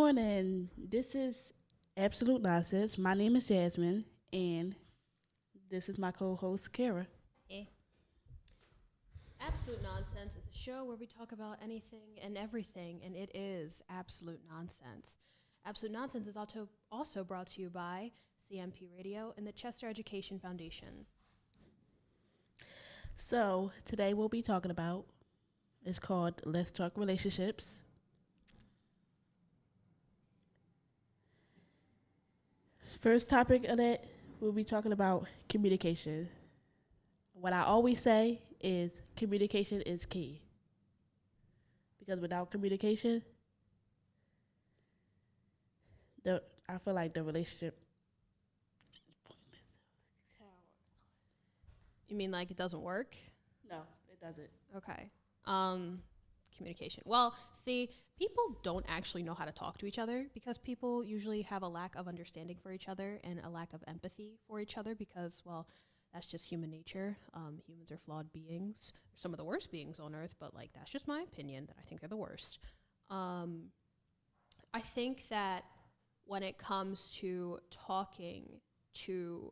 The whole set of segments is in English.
morning. This is Absolute Nonsense. My name is Jasmine, and this is my co-host Kerra. Eh. Absolute Nonsense is a show where we talk about anything and everything, and it is absolute nonsense. Absolute Nonsense is also brought to you by CMP Radio and the Chester Education Foundation. So today we'll be talking about. It's called Let's Talk Relationships. First topic of that, we'll be talking about communication. What I always say is communication is key. Because without communication, I feel like the relationship is pointless. You mean like it doesn't work? No, it doesn't. Okay. Communication. Well, see, people don't actually know how to talk to each other because people usually have a lack of understanding for each other and a lack of empathy for each other because, well, that's just human nature. Humans are flawed beings. They're some of the worst beings on earth, but like that's just my opinion that I think they're the worst. I think that when it comes to talking to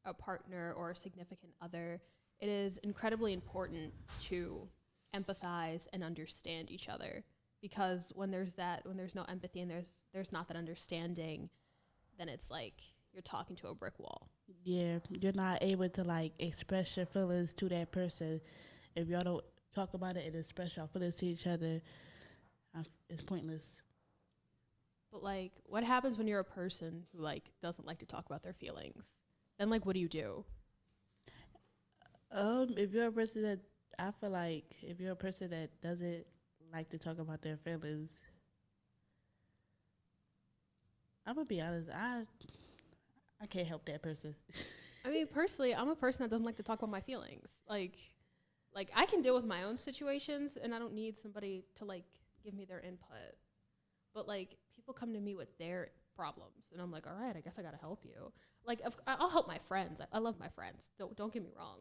a partner or a significant other, it is incredibly important to empathize and understand each other, because when there's no empathy and there's not that understanding, then it's like you're talking to a brick wall. Yeah, you're not able to like express your feelings to that person if y'all don't talk about it and express your feelings to each other. It's pointless. But like, what happens when you're a person who like doesn't like to talk about their feelings? Then like, what do you do? If you're a person that I feel like if you're a person that doesn't like to talk about their feelings, I'm gonna be honest. I can't help that person. I mean, personally, I'm a person that doesn't like to talk about my feelings. Like I can deal with my own situations, and I don't need somebody to like give me their input. But like, people come to me with their problems, and I'm like, all right, I guess I gotta help you. Like, I'll help my friends. I love my friends. Don't get me wrong.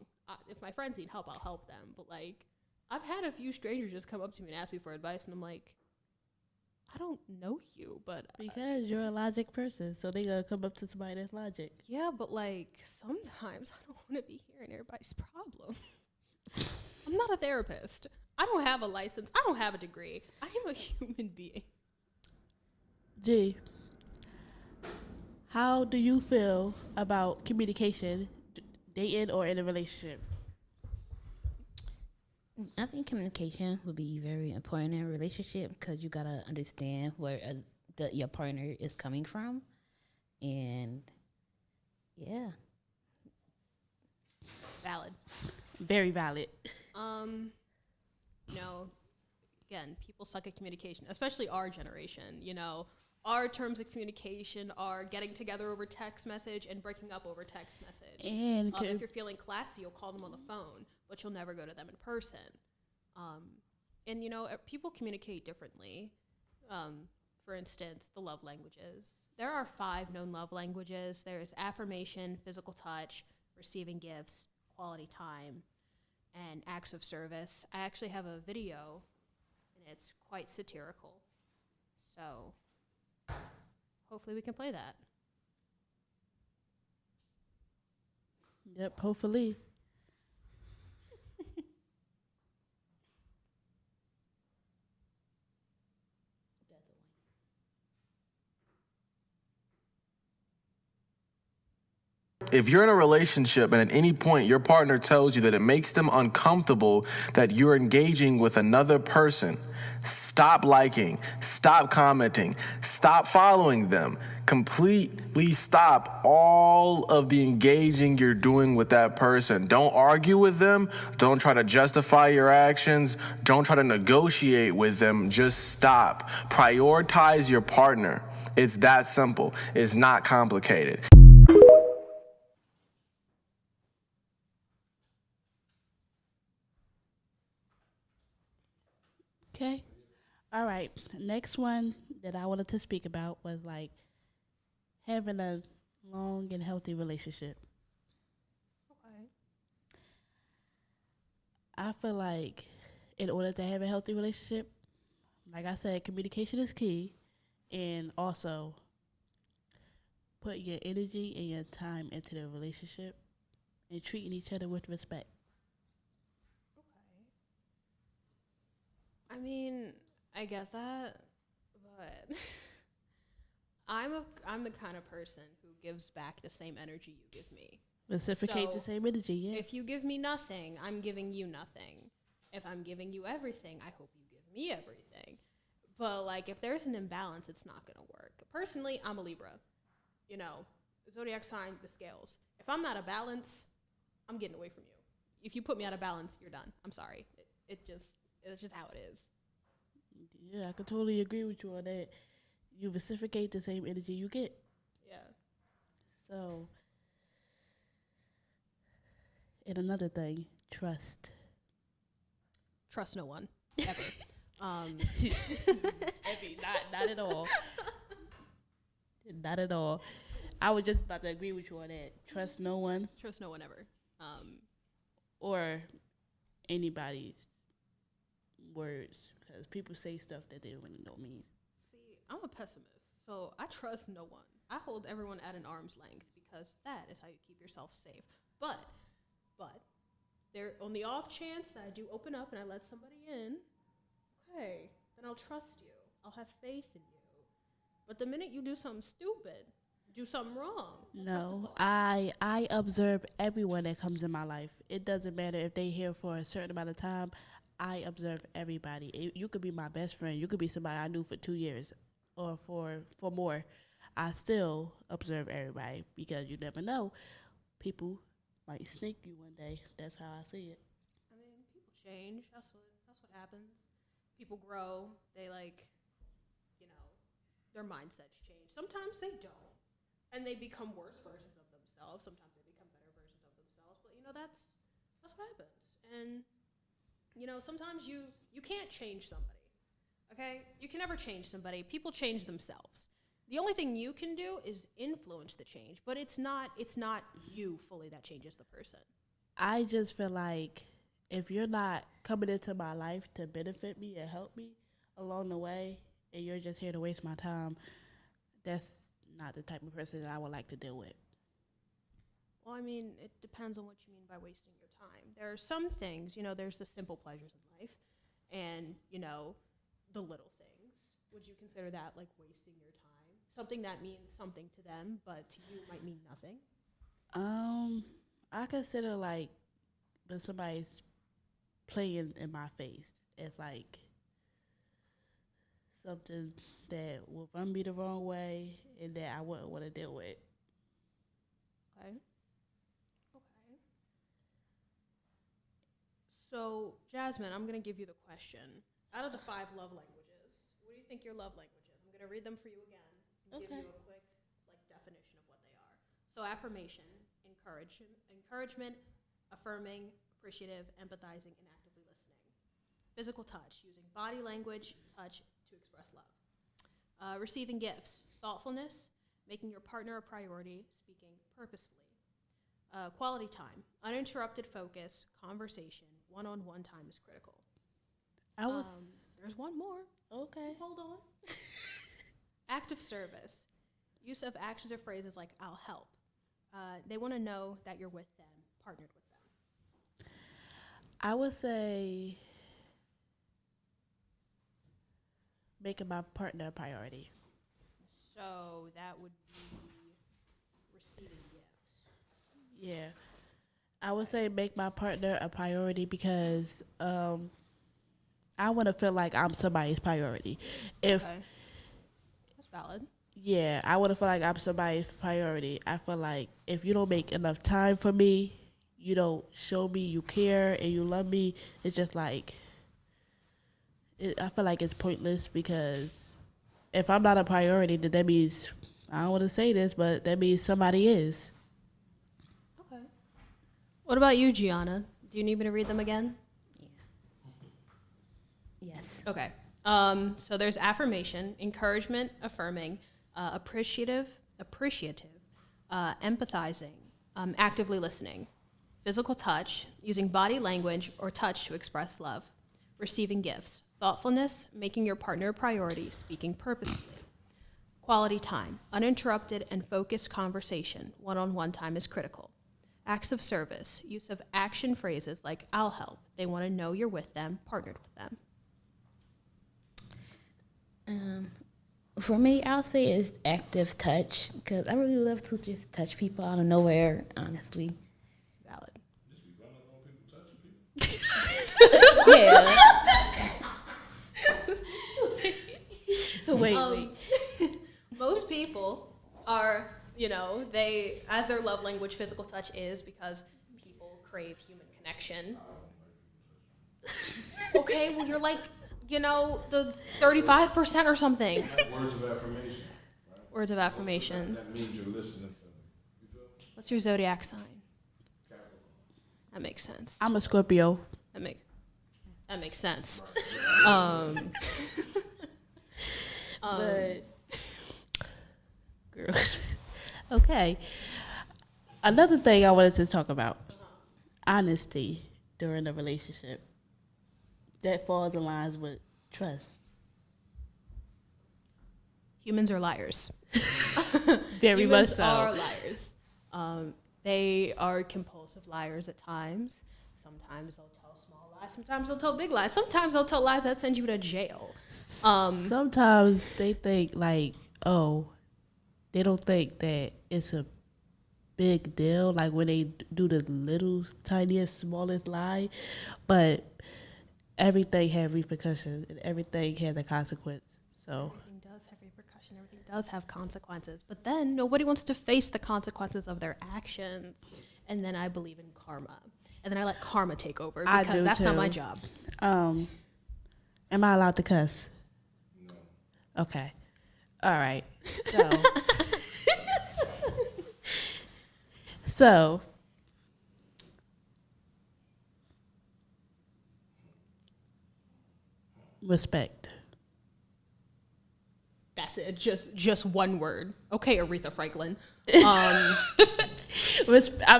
If my friends need help, I'll help them. But like, I've had a few strangers just come up to me and ask me for advice, and I'm like, I don't know you, but Because you're a logic person, so they gonna come up to somebody that's logic. yeah, but like sometimes I don't want to be hearing everybody's problem. I'm not a therapist. I don't have a license. I don't have a degree. I am a human being. G, how do you feel about communication, dating or in a relationship? I think communication would be very important in a relationship because you gotta understand where your partner is coming from, and yeah, Valid. Very valid. You know, again, people suck at communication, especially our generation. You know, our terms of communication are getting together over text message and breaking up over text message. And If you're feeling classy, you'll call them on the phone, but you'll never go to them in person. And, you know, people communicate differently. For instance, the love languages. There are 5 known love languages. There's affirmation, physical touch, receiving gifts, quality time, and acts of service. I actually have a video, and it's quite satirical. So hopefully we can play that. Yep, hopefully. If you're in a relationship and at any point your partner tells you that it makes them uncomfortable that you're engaging with another person, stop liking, stop commenting, stop following them. Completely stop all of the engaging you're doing with that person. Don't argue with them. Don't try to justify your actions. Don't try to negotiate with them. Just stop. Prioritize your partner. It's that simple. It's not complicated. Okay. All right. Next one that I wanted to speak about was like having a long and healthy relationship. Okay. I feel like in order to have a healthy relationship, like I said, communication is key. and also put your energy and your time into the relationship and treating each other with respect. I mean, I get that, but I'm the kind of person who gives back the same energy you give me. Reciprocate the So, same energy, yeah. If you give me nothing, I'm giving you nothing. If I'm giving you everything, I hope you give me everything. But like, if there's an imbalance, it's not gonna work. Personally, I'm a Libra. You know, zodiac sign, the scales. If I'm out of balance, I'm getting away from you. If you put me out of balance, you're done. I'm sorry. It's just how it is. Yeah, I can totally agree with you on that. You reciprocate the same energy you get. Yeah. So, and another thing, trust. Trust no one ever. Not at all. Not at all. I was just about to agree with you on that. Trust no one Trust no one ever. or anybody's words because people say stuff that they really don't mean. See, I'm a pessimist, so I trust no one. I hold everyone at an arm's length because that is how you keep yourself safe. But there, on the off chance that I do open up and I let somebody in, okay, then I'll trust you. I'll have faith in you. But the minute you do something stupid, do something wrong, No, I observe everyone that comes in my life. It doesn't matter if they here for a certain amount of time. I observe everybody. You could be my best friend. You could be somebody I knew for 2 years or for more. I still observe everybody because you never know. People might sneak you one day. That's how I see it. I mean, people change. That's what happens. People grow. They their mindsets change. Sometimes they don't, and they become worse versions of themselves. Sometimes they become better versions of themselves. But that's what happens. And sometimes you can't change somebody. Okay, you can never change somebody. People change themselves. The only thing you can do is influence the change, but it's not you fully that changes the person. I just feel like if you're not coming into my life to benefit me and help me along the way, and you're just here to waste my time, that's not the type of person that I would like to deal with. Well, I mean, it depends on what you mean by wasting your time. There are some things, there's the simple pleasures in life and, the little things. Would you consider that like wasting your time? Something that means something to them, but to you might mean nothing? I consider like when somebody's playing in my face, it's like something that will run me the wrong way and that I wouldn't want to deal with. Okay. So, Jasmine, I'm going to give you the question. Out of the 5 love languages, what do you think your love language is? I'm going to read them for you again and give you a quick definition of what they are. So, affirmation, encouragement, affirming, appreciative, empathizing, and actively listening. Physical touch, using body language, touch to express love. Receiving gifts, thoughtfulness, making your partner a priority, speaking purposefully. Quality time, uninterrupted focus, conversation, one-on-one time is critical. There's one more. Okay. Hold on. Active service, use of actions or phrases like "I'll help." They want to know that you're with them, partnered with them. I would say making my partner a priority. So that would be receiving gifts. Yeah. I would say make my partner a priority because I want to feel like I'm somebody's priority. If That's valid. Yeah, I want to feel like I'm somebody's priority. I feel like if you don't make enough time for me, you don't show me you care and you love me, it's just like, I feel like it's pointless because if I'm not a priority, then that means, I don't want to say this, but that means somebody is. Okay. What about you, Gianna? Do you need me to read them again? Yeah. Yes. Okay. So there's affirmation, encouragement, affirming, appreciative, empathizing, actively listening, physical touch, using body language or touch to express love, receiving gifts, thoughtfulness, making your partner a priority, speaking purposefully, Quality time, uninterrupted and focused conversation, one-on-one time is critical. Acts of service, use of action phrases like I'll help. They want to know you're with them, partnered with them. For me, I'll say it's active touch because I really love to just touch people out of nowhere, honestly. Valid. Yeah. Wait. Most people are, they, as their love language, physical touch is because people crave human connection. Okay, well, you're like, the 35% or something. Words of affirmation. Right? Words of affirmation. That means you're listening to me. You feel me? What's your zodiac sign? Capricorn. That makes sense. I'm a Scorpio. That makes sense. But girl. Okay. Another thing I wanted to talk about. Honesty during a relationship. That falls in lines with trust. Humans are liars. Very much Humans so. are liars. They are compulsive liars at times. Sometimes they'll tell small lies. Sometimes they'll tell big lies. Sometimes they'll tell lies that send you to jail. Sometimes they think they don't think that it's a big deal, like when they do the little, tiniest, smallest lie, but everything has repercussions and everything has a consequence. So Everything does have repercussion. Everything does have consequences. But then nobody wants to face the consequences of their actions. And then I believe in karma. And then I let karma take over I because do that's not too. my job. Am I allowed to cuss? No. Okay. All right. So, respect. That's it. Just one word. Okay, Aretha Franklin. I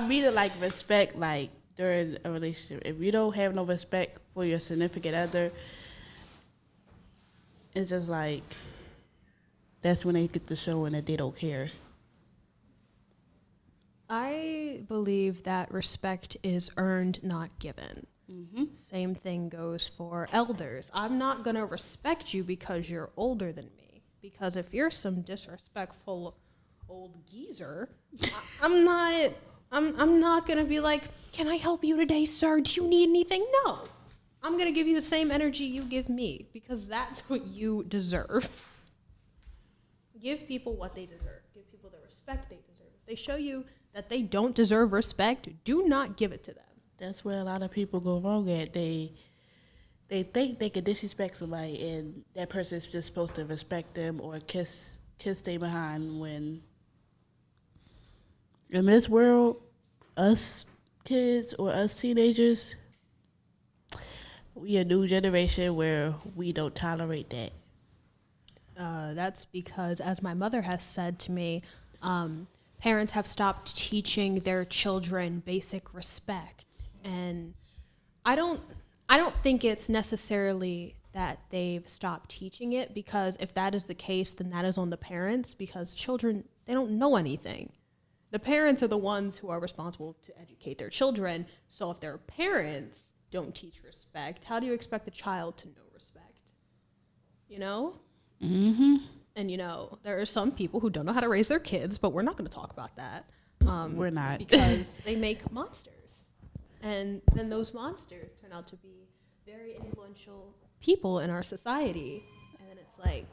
mean it like respect, like during a relationship. If you don't have no respect for your significant other, it's just like that's when they get to showing that they don't care. I believe that respect is earned, not given. Mm-hmm. Same thing goes for elders. I'm not going to respect you because you're older than me. Because if you're some disrespectful old geezer, I'm not going to be like, can I help you today, sir? Do you need anything? No. I'm going to give you the same energy you give me because that's what you deserve. Give people what they deserve. Give people the respect they deserve. If they show you that they don't deserve respect, do not give it to them. That's where a lot of people go wrong at. They think they can disrespect somebody and that person is just supposed to respect them or kiss they behind, when in this world, us kids or us teenagers, we a new generation where we don't tolerate that. That's because, as my mother has said to me, parents have stopped teaching their children basic respect. And I don't think it's necessarily that they've stopped teaching it, because if that is the case, then that is on the parents, because children, they don't know anything. The parents are the ones who are responsible to educate their children. So if their parents don't teach respect, how do you expect the child to know respect? You know? Mm-hmm. And, there are some people who don't know how to raise their kids, but we're not going to talk about that. We're not. Because they make monsters. And then those monsters turn out to be very influential people in our society. And then it's like,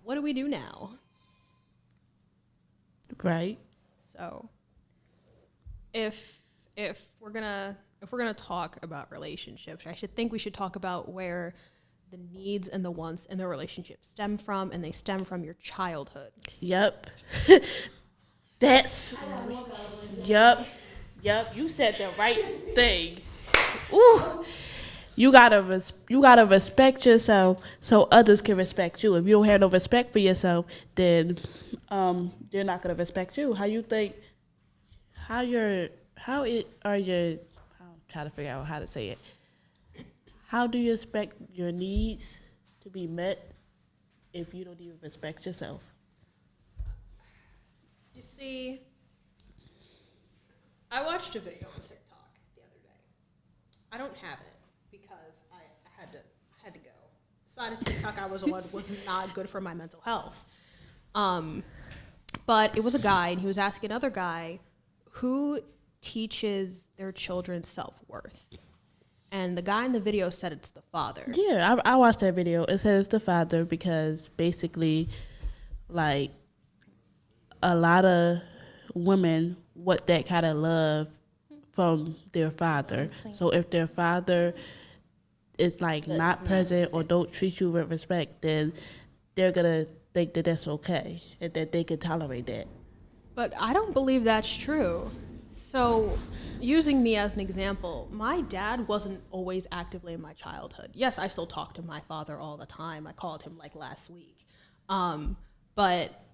what do we do now? Right. So if we're gonna talk about relationships, I think we should talk about where the needs and the wants in the relationship stem from, and they stem from your childhood. Yep. Yep. You said the right thing. Ooh. You gotta respect yourself so others can respect you. If you don't have no respect for yourself, then they're not gonna respect you. I'm trying to figure out how to say it. How do you expect your needs to be met if you don't even respect yourself? You see, I watched a video on TikTok the other day. I don't have it because I had to go. The side of TikTok I was on was not good for my mental health. But it was a guy, and he was asking another guy who teaches their children self-worth. And the guy in the video said it's the father. Yeah, I watched that video. It says the father because basically, like, a lot of women want that kind of love from their father. So if their father is like not present or don't treat you with respect, then they're gonna think that that's okay and that they can tolerate that. But I don't believe that's true. So, using me as an example, my dad wasn't always actively in my childhood. Yes, I still talk to my father all the time. I called him like last week. But,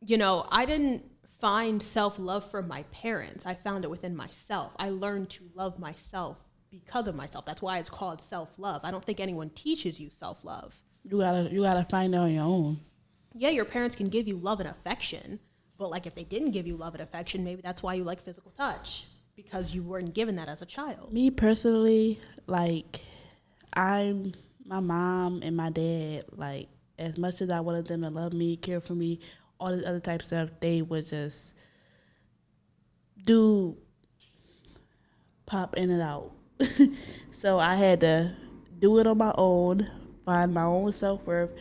you know, I didn't find self-love from my parents. I found it within myself. I learned to love myself because of myself. That's why it's called self-love. I don't think anyone teaches you self-love. You gotta find it on your own. Yeah, your parents can give you love and affection, but like if they didn't give you love and affection, maybe that's why you like physical touch, because you weren't given that as a child. Me personally, like, my mom and my dad, like, as much as I wanted them to love me, care for me, all this other type of stuff, they would just pop in and out. So I had to do it on my own, find my own self-worth,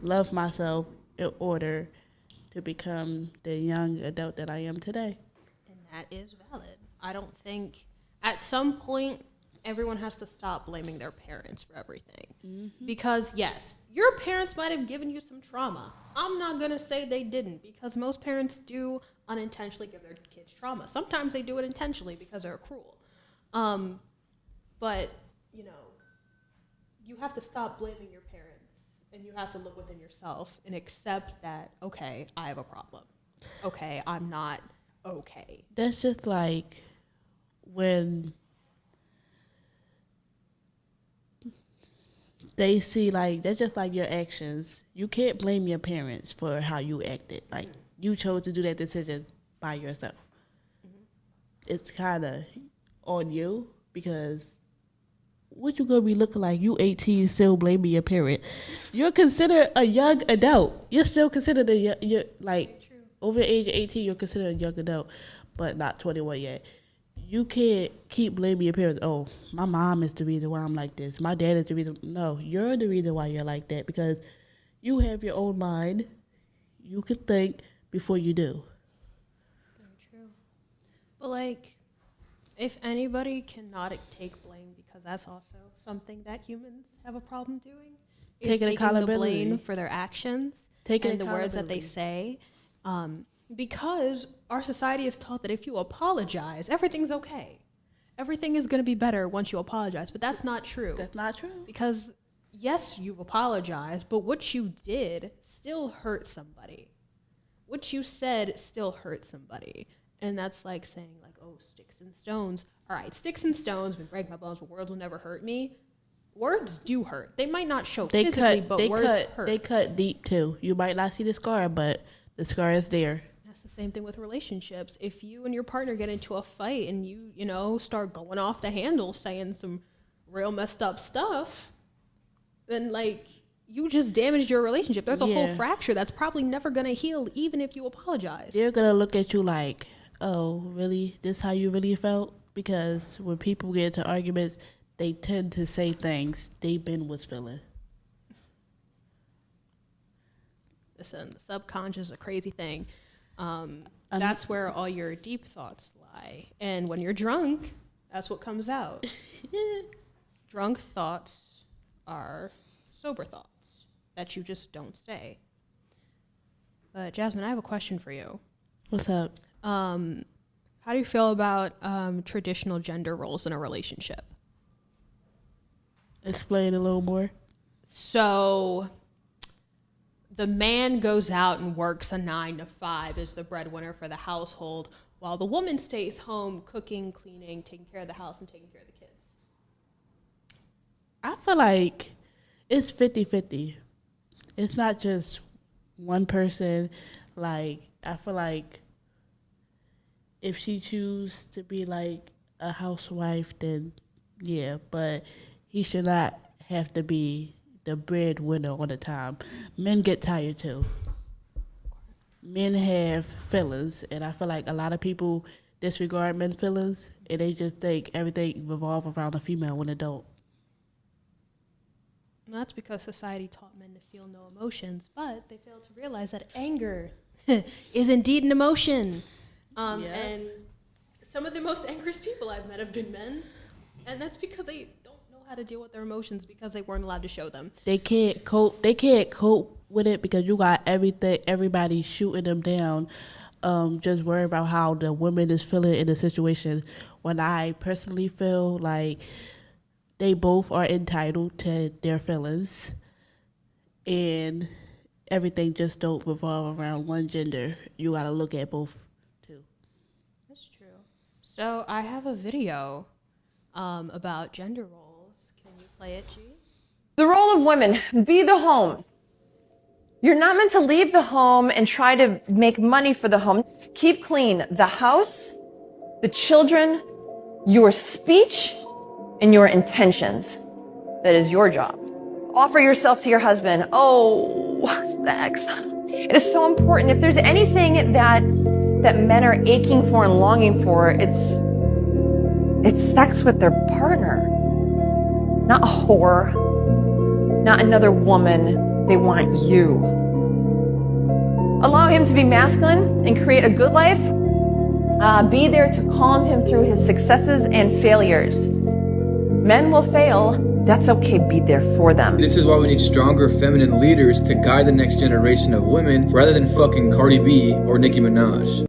love myself in order to become the young adult that I am today. And that is valid. I don't think at some point everyone has to stop blaming their parents for everything. Mm-hmm. Because yes, your parents might have given you some trauma. I'm not going to say they didn't, because most parents do unintentionally give their kids trauma. Sometimes they do it intentionally because they're cruel. But, you know, you have to stop blaming your parents, and you have to look within yourself and accept that, okay, I have a problem. Okay, I'm not okay. That's just like when they see, like, that's just like your actions. You can't blame your parents for how you acted. Like, you chose to do that decision by yourself. Mm-hmm. It's kind of on you, because what you gonna be looking like? You 18 still blaming your parent. You're considered a young adult. You're still considered you're like over the age of 18. You're considered a young adult, but not 21 yet. You can't keep blaming your parents. Oh, my mom is the reason why I'm like this. My dad is the reason. No, you're the reason why you're like that, because you have your own mind. You can think before you do. Very true. But like, if anybody cannot take blame, because that's also something that humans have a problem doing, is taking accountability the blame for their actions, and the words that they say. Because our society is taught that if you apologize, everything's okay. Everything is going to be better once you apologize. But that's not true. That's not true. Because, yes, you apologize, but what you did still hurt somebody. What you said still hurt somebody. And that's like saying, like, oh, sticks and stones. All right, sticks and stones may break my bones, but words will never hurt me. Words do hurt. They might not show physically, but words hurt. They cut deep, too. You might not see the scar, but the scar is there. That's the same thing with relationships. If you and your partner get into a fight and you know, start going off the handle saying some real messed up stuff, then, like, you just damaged your relationship. There's a whole fracture that's probably never going to heal, even if you apologize. They're going to look at you like, oh, really? This how you really felt? Because when people get into arguments, they tend to say things they been was feeling. Listen, the subconscious is a crazy thing. That's where all your deep thoughts lie. And when you're drunk, that's what comes out. Drunk thoughts are sober thoughts that you just don't say. But Jasmine, I have a question for you. What's up? How do you feel about traditional gender roles in a relationship? Explain a little more. So the man goes out and works a 9 to 5 as the breadwinner for the household, while the woman stays home cooking, cleaning, taking care of the house, and taking care of the kids. I feel like it's 50-50. it's not just one person. Like, I feel like if she choose to be like a housewife, then yeah, but he should not have to be the breadwinner all the time. Men get tired too. Men have feelings, and I feel like a lot of people disregard men's feelings, and they just think everything revolves around a female when it don't. And that's because society taught men to feel no emotions, but they failed to realize that anger is indeed an emotion. Yeah. And some of the most angriest people I've met have been men, and that's because they don't know how to deal with their emotions because they weren't allowed to show them. They can't cope. They can't cope with it because you got everybody shooting them down. Just worry about how the woman is feeling in the situation. When I personally feel like they both are entitled to their feelings, and everything just don't revolve around one gender. You gotta look at both too. That's true. So I have a video about gender roles. Can you play it, G? The role of women, be the home. You're not meant to leave the home and try to make money for the home. Keep clean the house, the children, your speech, and your intentions. That is your job. Offer yourself to your husband. Oh, sex. It is so important. If there's anything that men are aching for and longing for, it's sex with their partner. Not a whore, not another woman. They want you. Allow him to be masculine and create a good life. Be there to calm him through his successes and failures. Men will fail. That's okay. Be there for them. This is why we need stronger feminine leaders to guide the next generation of women rather than fucking Cardi B or Nicki Minaj.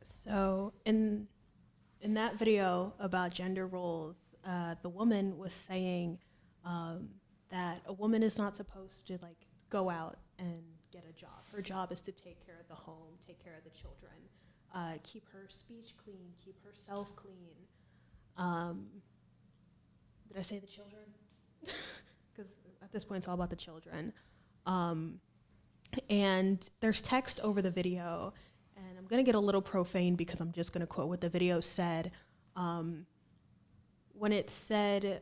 So in that video about gender roles, the woman was saying that a woman is not supposed to like go out and get a job. Her job is to take care of the home, take care of the children, keep her speech clean, keep herself clean. Did I say the children? Because at this point it's all about the children. And there's text over the video, and I'm going to get a little profane because I'm just going to quote what the video said. When it said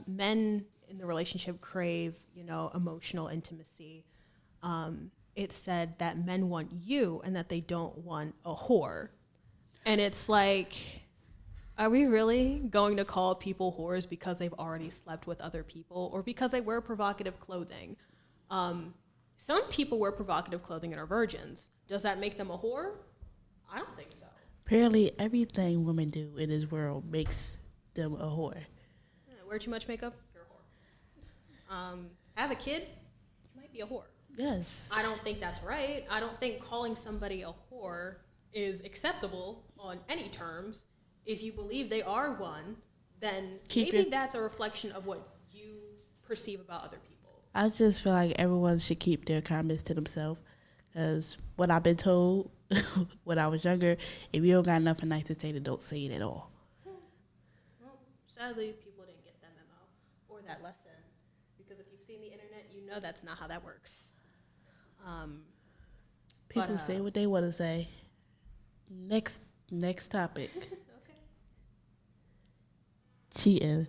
men in the relationship crave, emotional intimacy, it said that men want you and that they don't want a whore. And it's like, are we really going to call people whores because they've already slept with other people or because they wear provocative clothing? Some people wear provocative clothing and are virgins. Does that make them a whore? I don't think so. Apparently, everything women do in this world makes them a whore. Wear too much makeup, you're a whore. Have a kid, you might be a whore. Yes. I don't think that's right. I don't think calling somebody a whore is acceptable on any terms. If you believe they are one, then maybe that's a reflection of what you perceive about other people. I just feel like everyone should keep their comments to themselves, because what I've been told when I was younger, if you don't got nothing nice to say, then don't say it at all. Well, sadly, people didn't get that memo or that lesson, because if you've seen the internet, you know that's not how that works. People say what they want to say. Next topic. Okay. Cheating.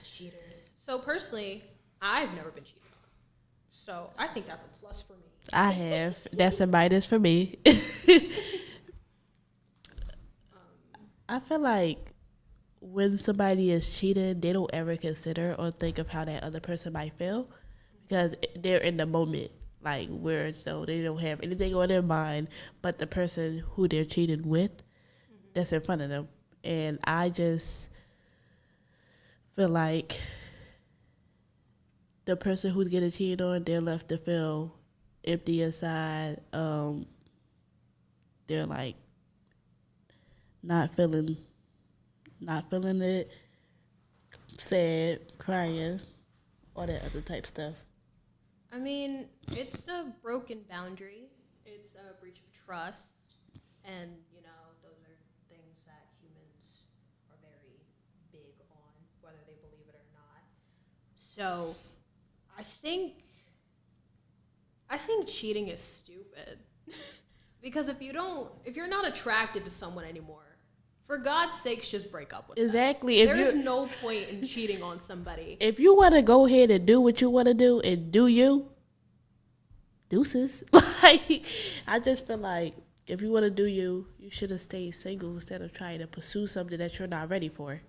Cheaters. So personally, I've never been cheated on. So I think that's a plus for me. I have. That's a minus for me. I feel like when somebody is cheating, they don't ever consider or think of how that other person might feel, because they're in the moment, like where so they don't have anything on their mind but the person who they're cheating with, that's in front of them. And I just feel like the person who's getting cheated on, they're left to feel empty inside. They're like not feeling it, sad, crying, all that other type stuff. I mean, it's a broken boundary It's a breach of trust, and you know those are things that humans are very big on, whether they believe it or not. So, I think cheating is stupid because if you're not attracted to someone anymore, for God's sakes, just break up with them. Exactly. There's no point in cheating on somebody. If you want to go ahead and do what you want to do and do you, deuces. Like, I just feel like if you want to do you, you should have stayed single instead of trying to pursue something that you're not ready for.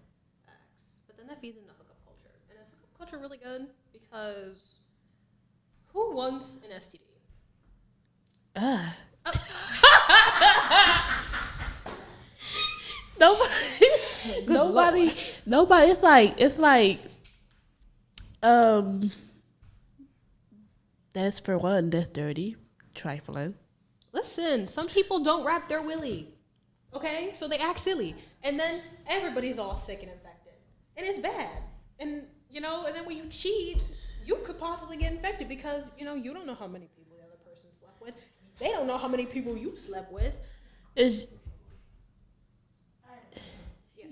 But then that feeds into hookup culture. And is hookup culture really good? Because who wants an STD? Nobody. It's like, that's for one, that's dirty, trifling. Listen, some people don't wrap their willy. Okay? So they act silly. And then everybody's all sick and infected. And it's bad. And, you know, and then when you cheat, you could possibly get infected because, you know, you don't know how many people the other person slept with. They don't know how many people you slept with.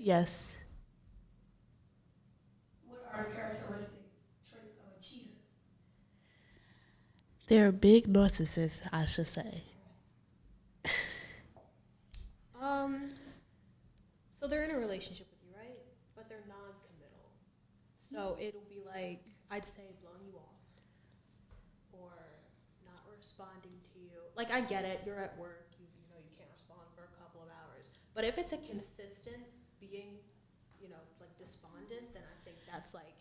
Yes. What are characteristic traits of a cheater? They're big narcissists, I should say. So they're in a relationship with you, right? But they're non-committal. So it'll be like, I'd say, blowing you off or not responding to you. Like, I get it. You're at work. You know, you can't respond for a couple of hours. But if it's a consistent being, you know, like despondent, then I think that's like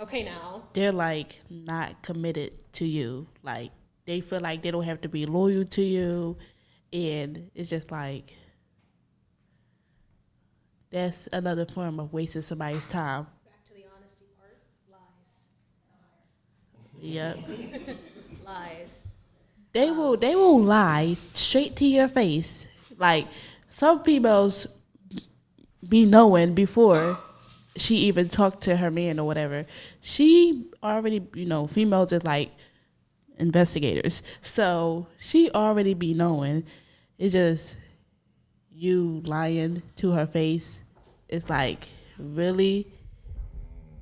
okay now. They're like not committed to you. Like, they feel like they don't have to be loyal to you. And it's just like, that's another form of wasting somebody's time. Back to the honesty part. Lies. Yep. Lies. They will lie straight to your face. Like, some females be knowing before she even talked to her man or whatever. She already, you know, females is like investigators. So she already be knowing. It's just you lying to her face. It's like really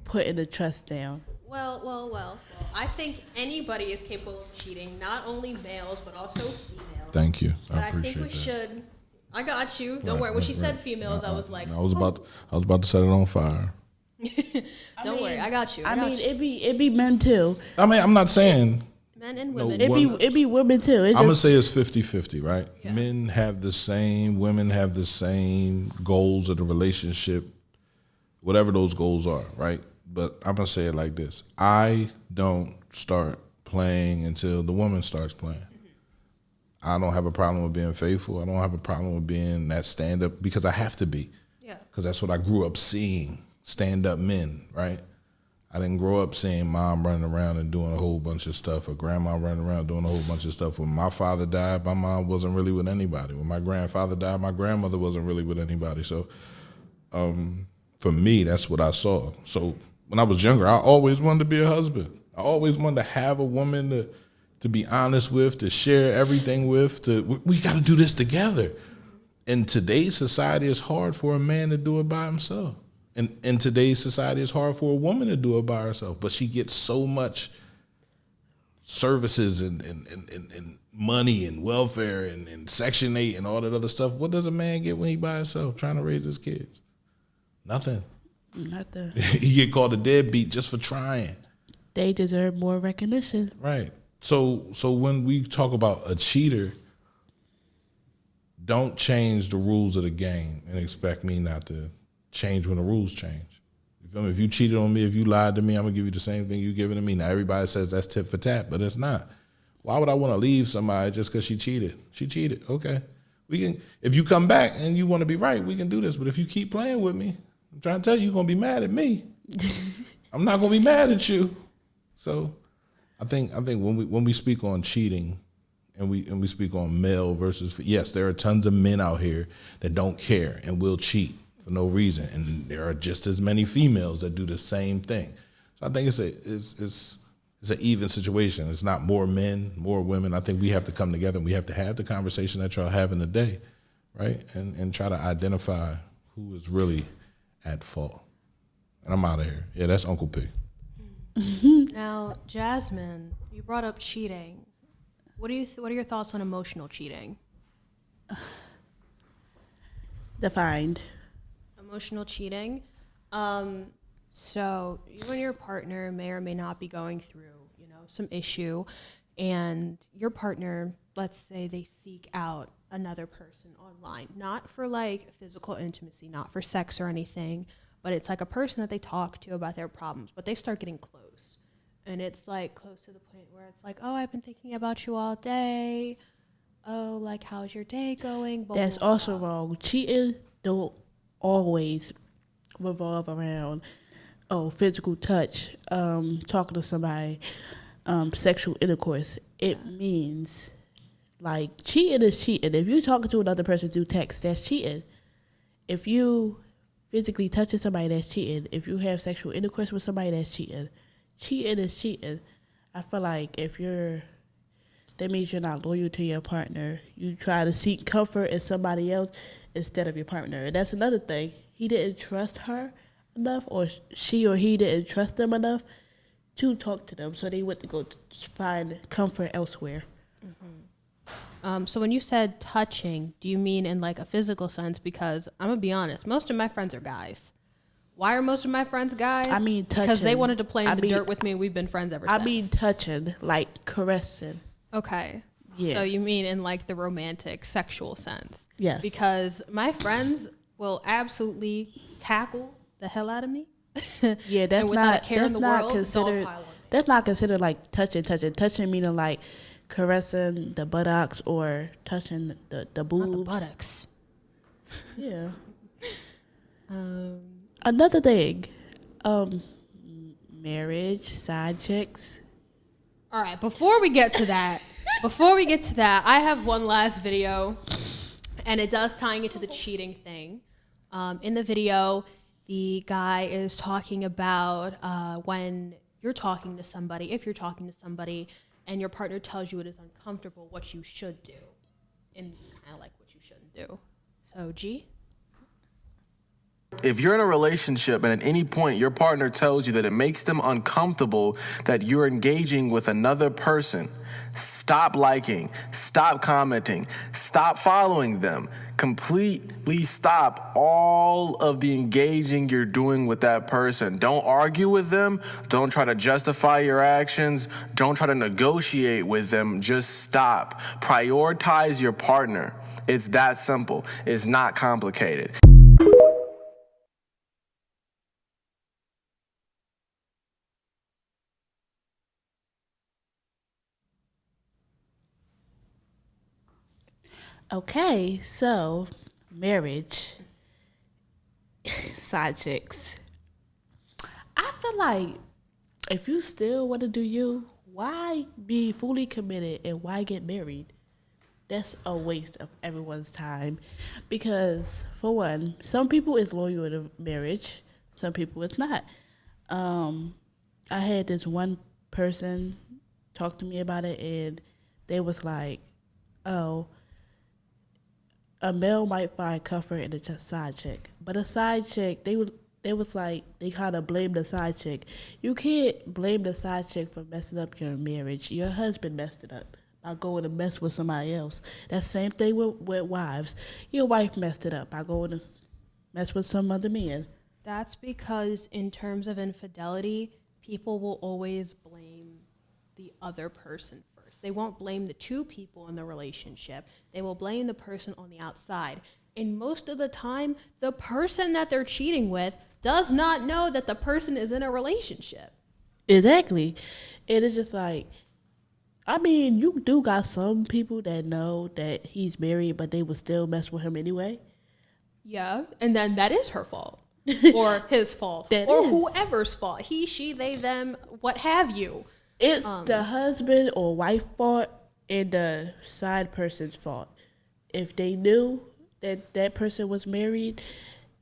putting the trust down. Well. I think anybody is capable of cheating, not only males, but also females. Thank you. But I appreciate think we that. should. I got you. Don't worry. When she said females, I was like, I was about to set it on fire. don't worry. I got you. I mean, it be men too. I mean, I'm not saying men and women. It be women too. I'm gonna say it's 50-50, right? Yeah. Men have the same, women have the same goals of the relationship, whatever those goals are, right? But I'm gonna say it like this: I don't start playing until the woman starts playing. Mm-hmm. I don't have a problem with being faithful. I don't have a problem with being that stand-up because I have to be. Yeah. Because that's what I grew up seeing, stand-up men, right? I didn't grow up seeing mom running around and doing a whole bunch of stuff or grandma running around doing a whole bunch of stuff. When my father died, my mom wasn't really with anybody. When my grandfather died, my grandmother wasn't really with anybody. So for me, that's what I saw. So when I was younger, I always wanted to be a husband. I always wanted to have a woman to be honest with, to share everything with. We got to do this together. In today's society, it's hard for a man to do it by himself. In today's society, it's hard for a woman to do it by herself, but she gets so much services and money and welfare and Section 8 and all that other stuff. What does a man get when he by himself trying to raise his kids? Nothing. He get called a deadbeat just for trying. They deserve more recognition. Right. So when we talk about a cheater, don't change the rules of the game and expect me not to change when the rules change. You feel me? If you cheated on me, if you lied to me, I'm gonna give you the same thing you giving to me. Now everybody says that's tit for tat, but it's not. Why would I want to leave somebody just because she cheated? She cheated. Okay. We can. If you come back and you want to be right, we can do this. But if you keep playing with me, I'm trying to tell you, you're gonna be mad at me. I'm not gonna be mad at you. So I think when we speak on cheating and we speak on male versus, yes, there are tons of men out here that don't care and will cheat for no reason, and there are just as many females that do the same thing. So I think it's it's an even situation. It's not more men, more women. I think we have to come together and we have to have the conversation that y'all having today, right? And try to identify who is really at fault. And I'm out of here. Yeah, that's Uncle P. Now, Jasmine, you brought up cheating. What are your thoughts on emotional cheating? Defined. Emotional cheating. So you and your partner may or may not be going through, some issue, and your partner, let's say they seek out another person online, not for like physical intimacy, not for sex or anything, but it's like a person that they talk to about their problems, but they start getting close. And it's like close to the point where it's like, oh, I've been thinking about you all day. Oh, like, how's your day going? Blah, That's blah, blah. also wrong. Cheating don't always revolve around physical touch, talking to somebody, sexual intercourse. It means like cheating is cheating. If you're talking to another person through text, that's cheating. If you physically touching somebody, that's cheating. If you have sexual intercourse with somebody, that's cheating. Cheating is cheating. I feel like that means you're not loyal to your partner. You try to seek comfort in somebody else instead of your partner. And that's another thing. He didn't trust her enough, or she or he didn't trust them enough to talk to them, so they went to go find comfort elsewhere. So when you said touching, do you mean in like a physical sense? Because I'm gonna be honest, most of my friends are guys. Why are most of my friends guys? I mean touching. Because they wanted to play in the dirt with me, and we've been friends ever since. I mean touching, like caressing. Okay. Yeah. So you mean in like the romantic, sexual sense? Yes. Because my friends will absolutely tackle the hell out of me. Yeah, that's and without not a care in the not world, considered. dog pile on me. That's not considered like touching. Touching meaning like caressing the buttocks or touching the boobs. Not the buttocks. Yeah. Another thing, marriage, side chicks. All right, before we get to that, I have one last video, and it does tying into the cheating thing. In the video, the guy is talking about when you're talking to somebody, if you're talking to somebody, and your partner tells you it is uncomfortable, what you should do, and kind of like what you shouldn't do. So, G? If you're in a relationship and at any point your partner tells you that it makes them uncomfortable that you're engaging with another person, stop liking, stop commenting, stop following them. Completely stop all of the engaging you're doing with that person. Don't argue with them. Don't try to justify your actions. Don't try to negotiate with them. Just stop. Prioritize your partner. It's that simple. It's not complicated. Okay, so marriage, side chicks. I feel like if you still want to do you, why be fully committed and why get married? That's a waste of everyone's time. Because for one, some people is loyal to marriage, some people it's not. I had this one person talk to me about it, and they was like, oh, a male might find comfort in a side chick, but a side chick, they kind of blame the side chick. You can't blame the side chick for messing up your marriage. Your husband messed it up by going to mess with somebody else. That same thing with wives. Your wife messed it up by going to mess with some other man. That's because in terms of infidelity, people will always blame the other person first. They won't blame the two people in the relationship. They will blame the person on the outside. And most of the time, the person that they're cheating with does not know that the person is in a relationship. Exactly. It is just like, I mean, you do got some people that know that he's married, but they would still mess with him anyway. Yeah, and then that is her fault. Or his fault. That or is. whoever's fault. He, she, they, them, what have you. It's the husband or wife fault and the side person's fault. If they knew that that person was married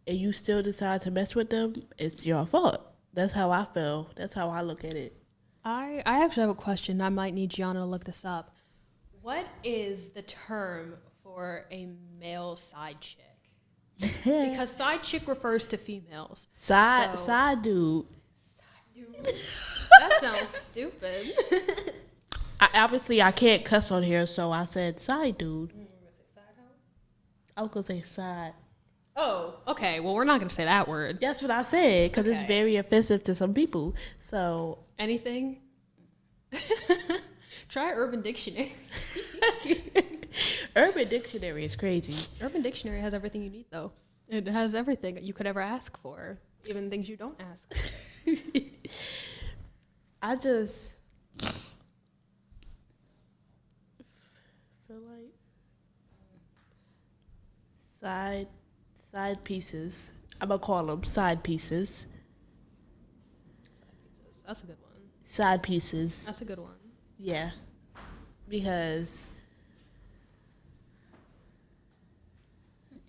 and you still decide to mess with them, it's your fault. That's how I feel. That's how I look at it. I actually have a question. I might need Gianna to look this up. What is the term for a male side chick? Because side chick refers to females. Side dude. Dude, that sounds stupid. Obviously, I can't cuss on here, so I said side dude. I was gonna say side. Oh, okay. Well, we're not going to say that word. That's what I said because it's Okay. very offensive to some people. So Anything? Try Urban Dictionary. Urban Dictionary is crazy. Urban Dictionary has everything you need, though. It has everything you could ever ask for, even things you don't ask. I just feel like side pieces. I'm gonna call them side pieces. That's a good one. Side pieces. That's a good one. Yeah, because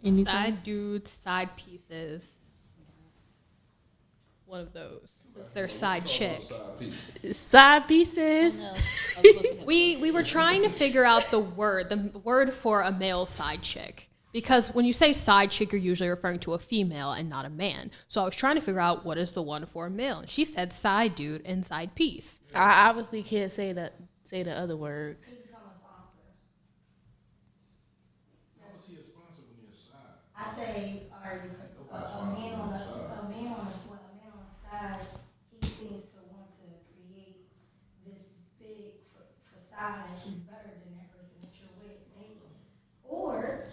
anything. Side dudes, side pieces. One of those. Since they're side chick. Side pieces. We were trying to figure out the word for a male side chick. Because when you say side chick, you're usually referring to a female and not a man. So I was trying to figure out what is the one for a male. And she said side dude and side piece. I obviously can't say the other word. He become a sponsor. How is he a sponsor when you're a side? I say, all right, a man on the side, he seems to want to create this big facade. He's better than that person that you're with dating. Or,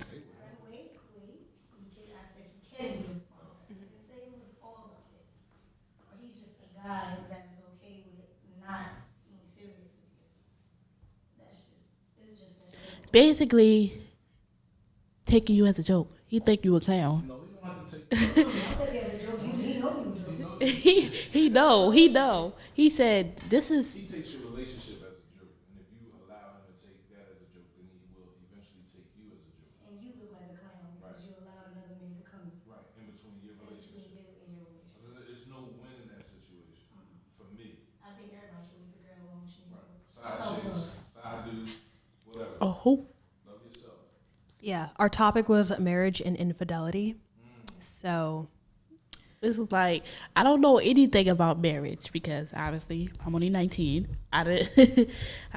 wait, I said he can be a sponsor. I didn't say it was all of it. Or he's just a guy that is okay with not being serious with you. It's just that simple. Basically, taking you as a joke. He think you a clown. No, we don't have to take. I think as a joke, he know you joking. he know. He said this is. He takes your relationship as a joke, and if you allow him to take that as a joke, then he will eventually take you as a joke. And you look like a clown because you allowed another man to come Right, in between your relationship. in your relationship. There's no win in that situation for me. I think everybody should leave the girl alone. She Right. needs Side chicks, side dudes, whatever. Oh, Love yourself. Yeah. Our topic was marriage and infidelity. So this is like I don't know anything about marriage because obviously I'm only 19. I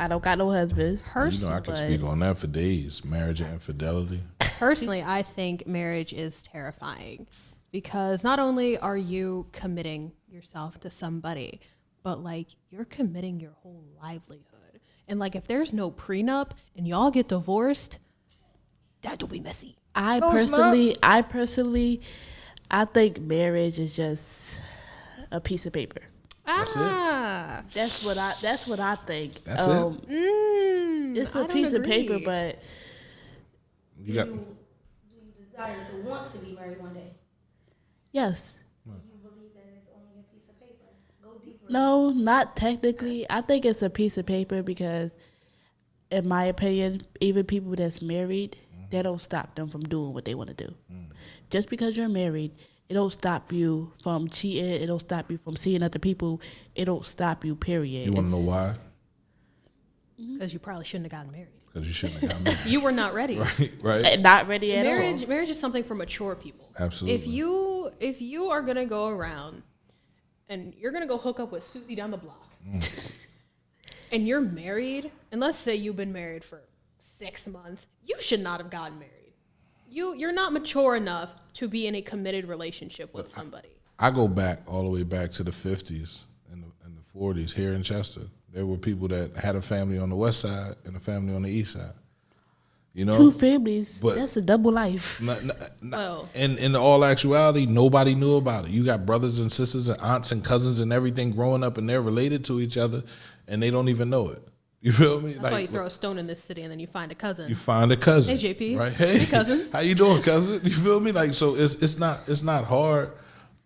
don't got no husband. You know, I can speak on that for days. Marriage and infidelity. personally, I think marriage is terrifying because not only are you committing yourself to somebody, but like you're committing your whole livelihood. And like if there's no prenup and y'all get divorced, that'll be messy. I think marriage is just a piece of paper. That's it. That's what I think. That's it. It's I a don't piece of paper, agree. but You got. Do you desire to want to be married one day? yes. Do you believe that it's only a piece of paper? Go deeper. No, not technically. I think it's a piece of paper because, in my opinion, even people that's married, that don't stop them from doing what they want to do. Just because you're married, it don't stop you from cheating. It don't stop you from seeing other people. It don't stop you, period. You want to know why? Because you probably shouldn't have gotten married. Because you shouldn't have got married. You were not ready. Right. Not ready at all. Marriage is something for mature people. Absolutely. If you are gonna go around and you're gonna go hook up with Susie down the block, and you're married, and let's say you've been married for 6 months, you should not have gotten married. You're not mature enough to be in a committed relationship with somebody. I go back all the way back to the 50s and the 40s here in Chester. There were people that had a family on the west side and a family on the east side. You know, Two families. But- That's a double life. Well, in all actuality, nobody knew about it. You got brothers and sisters and aunts and cousins and everything growing up, and they're related to each other, and they don't even know it. You feel me? that's why you throw a stone in this city and then you find a cousin. You find a cousin. Hey, JP. Right? Hey, cousin. How you doing, cousin? You feel me? Like, so it's not hard.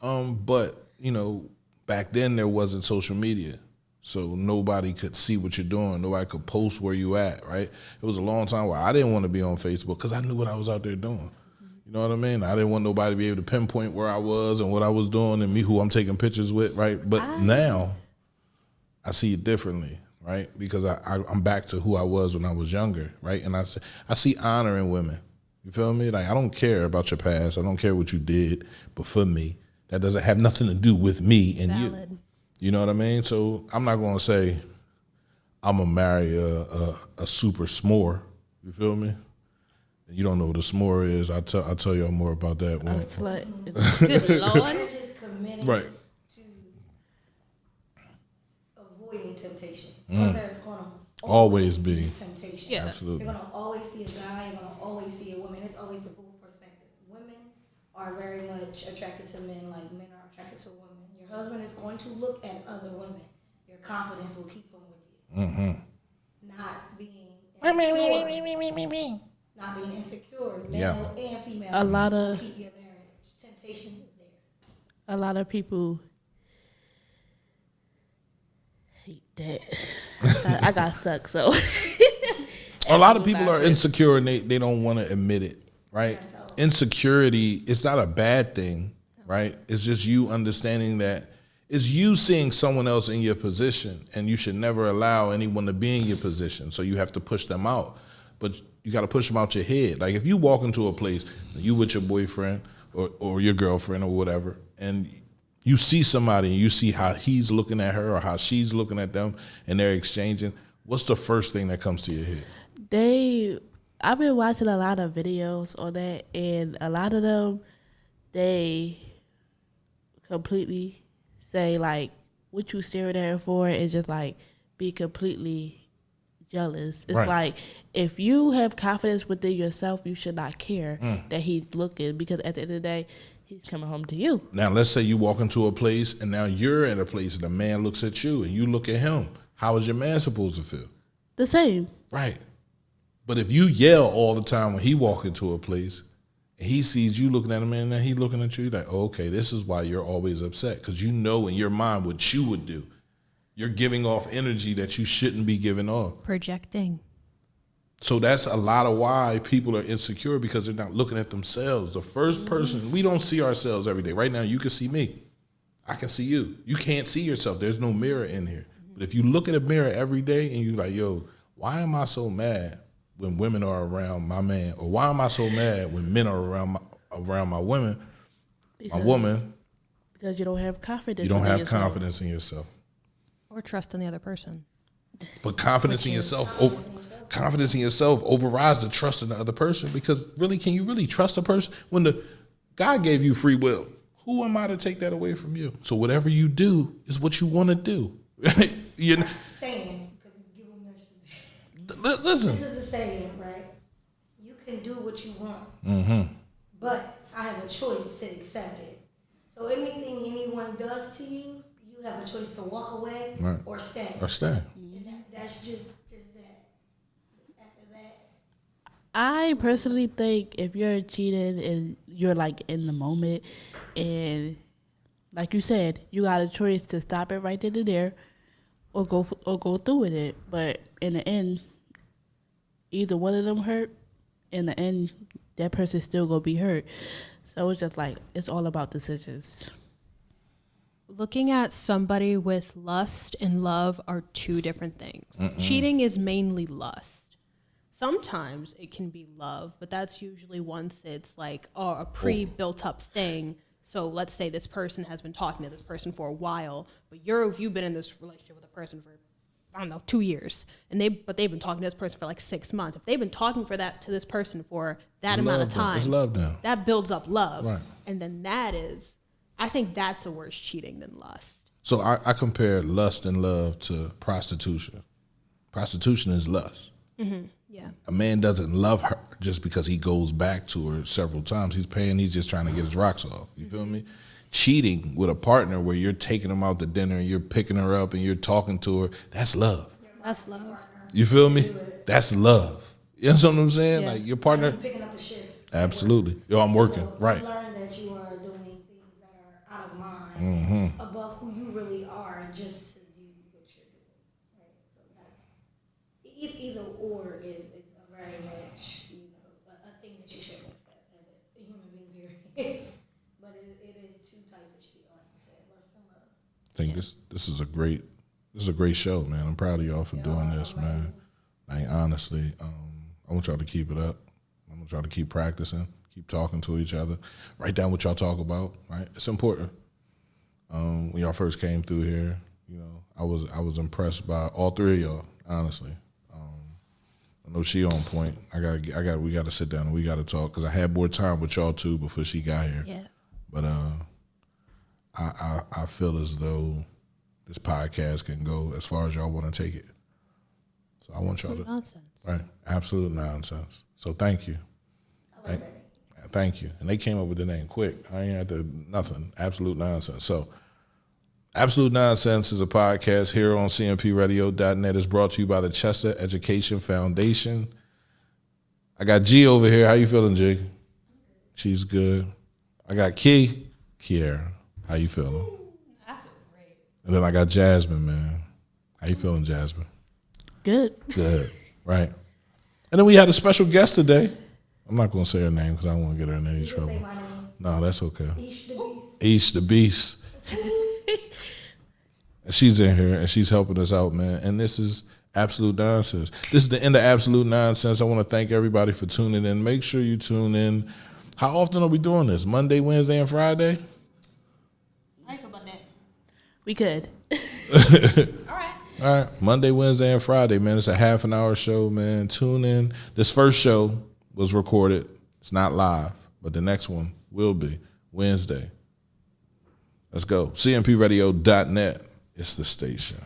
But you know, back then there wasn't social media, so nobody could see what you're doing. Nobody could post where you at. Right? It was a long time where I didn't want to be on Facebook because I knew what I was out there doing. You know what I mean? I didn't want nobody to be able to pinpoint where I was and what I was doing and me who I'm taking pictures with. Right? But now, I see it differently, right? Because I'm back to who I was when I was younger, right? And I see honor in women. You feel me? Like, I don't care about your past. I don't care what you did, but for me, that doesn't have nothing to do with me and Valid. you. You know what I mean? So I'm not going to say I'm going to marry a super s'more. You feel me? You don't know what a s'more is. I'll tell y'all more about that. A slut. Good Lord. They're just committed Right. to avoiding temptation. There's going to Always be. temptation. Yeah. Absolutely. You're going to always see a guy, you're going to always see a woman. It's always a both perspective. Women are very much attracted to men like men are attracted to women. Your husband is going to look at other women. Your confidence will keep him with you. Not being insecure. Not being insecure, male and female. A lot of- keep your marriage. Temptation is there. A lot of people hate that. I got stuck, so. A lot of people are insecure and they don't want to admit it, right? Insecurity is not a bad thing, right? It's just you understanding that it's you seeing someone else in your position, and you should never allow anyone to be in your position. So you have to push them out, but you got to push them out your head. Like, if you walk into a place, you with your boyfriend or your girlfriend or whatever, and you see somebody and you see how he's looking at her or how she's looking at them, and they're exchanging, what's the first thing that comes to your head? I've been watching a lot of videos on that, and a lot of them, they completely say, like, what you staring at her for is just, like, be completely jealous. It's Right. like, if you have confidence within yourself, you should not care that he's looking, because at the end of the day, he's coming home to you. Now, let's say you walk into a place and now you're in a place and the man looks at you and you look at him. How is your man supposed to feel? The same. Right. But if you yell all the time when he walk into a place and he sees you looking at him and then he looking at you, you're like, oh, okay, this is why you're always upset, because you know in your mind what you would do. You're giving off energy that you shouldn't be giving off. Projecting. So that's a lot of why people are insecure, because they're not looking at themselves. The first person, we don't see ourselves every day. Right now, you can see me. I can see you. You can't see yourself. There's no mirror in here. But if you look at a mirror every day and you're like, yo, why am I so mad when women are around my man? Or why am I so mad when men are around my women, my woman? Because you don't have confidence. You don't within have yourself. confidence in yourself. Or trust in the other person. But confidence in yourself overrides the trust in the other person, because really, can you really trust a person when God gave you free will? Who am I to take that away from you? So whatever you do is what you want to do. Saying, because you give them their Listen. This is a saying, right? You can do what you want, but I have a choice to accept it. So anything anyone does to you, you have a choice to walk away or stay. And that's just that. After that, I personally think if you're cheating and you're, like, in the moment, and like you said, you got a choice to stop it right then and there, or go through with it. But in the end, either one of them hurt. In the end, that person's still gonna be hurt. So it's just like, it's all about decisions. Looking at somebody with lust and love are two different things. Cheating is mainly lust. Sometimes it can be love, but that's usually once it's like a pre-built up thing. So let's say this person has been talking to this person for a while, but you've been in this relationship with a person for, I don't know, 2 years, and they've been talking to this person for like 6 months. If they've been talking to this person for that amount of time, it's love now. that builds up love. Right. And then I think that's a worse cheating than lust. So I compare lust and love to prostitution. Prostitution is lust. Yeah. A man doesn't love her just because he goes back to her several times. He's just trying to get his rocks off. You feel me? Cheating with a partner where you're taking them out to dinner and you're picking her up and you're talking to her, that's love. That's love. You feel me? That's love. You know what I'm saying? Yeah. Like, your partner. picking up a shift. Absolutely. Yo, I'm working. Right. You learn that you are doing things that are out of mind, above who you really are, just to do what you're doing. Right? So that's, either or is a very much, a thing that you shouldn't accept as a human being here. But it is two types of cheating, like you said, lust and love. I think this is a great This is a great show, man. I'm proud of y'all for doing this, man. Like, honestly, I want y'all to keep it up. I want y'all to keep practicing, keep talking to each other. Write down what y'all talk about, right? It's important. When y'all first came through here, you know, I was impressed by all three of y'all, honestly. I know she on point. We gotta sit down and we gotta talk because I had more time with y'all too before she got here. Yeah. But I feel as though this podcast can go as far as y'all want to take it. So I want y'all to Nonsense. right, absolute nonsense. So thank you, thank you. And they came up with the name quick. I ain't had to nothing. Absolute nonsense. So. Absolute Nonsense is a podcast here on cmpradio.net. It's brought to you by the Chester Education Foundation. I got G over here. How you feeling, G? She's good. I got Kiera. How you feeling? I feel great. And then I got Jasmine, man. How you feeling, Jasmine? Good. Good. Right. And then we had a special guest today. I'm not going to say her name because I don't want to get her in any trouble. No, that's okay. Ish the Beast. She's in here and she's helping us out, man. And this is Absolute Nonsense. This is the end of Absolute Nonsense. I want to thank everybody for tuning in. Make sure you tune in. How often are we doing this? Monday, Wednesday, and Friday? I feel about that. We could. All right. Monday, Wednesday, and Friday, man. It's a half an hour show, man. Tune in. This first show was recorded. It's not live, but the next one will be Wednesday. Let's go. cmpradio.net. It's the station.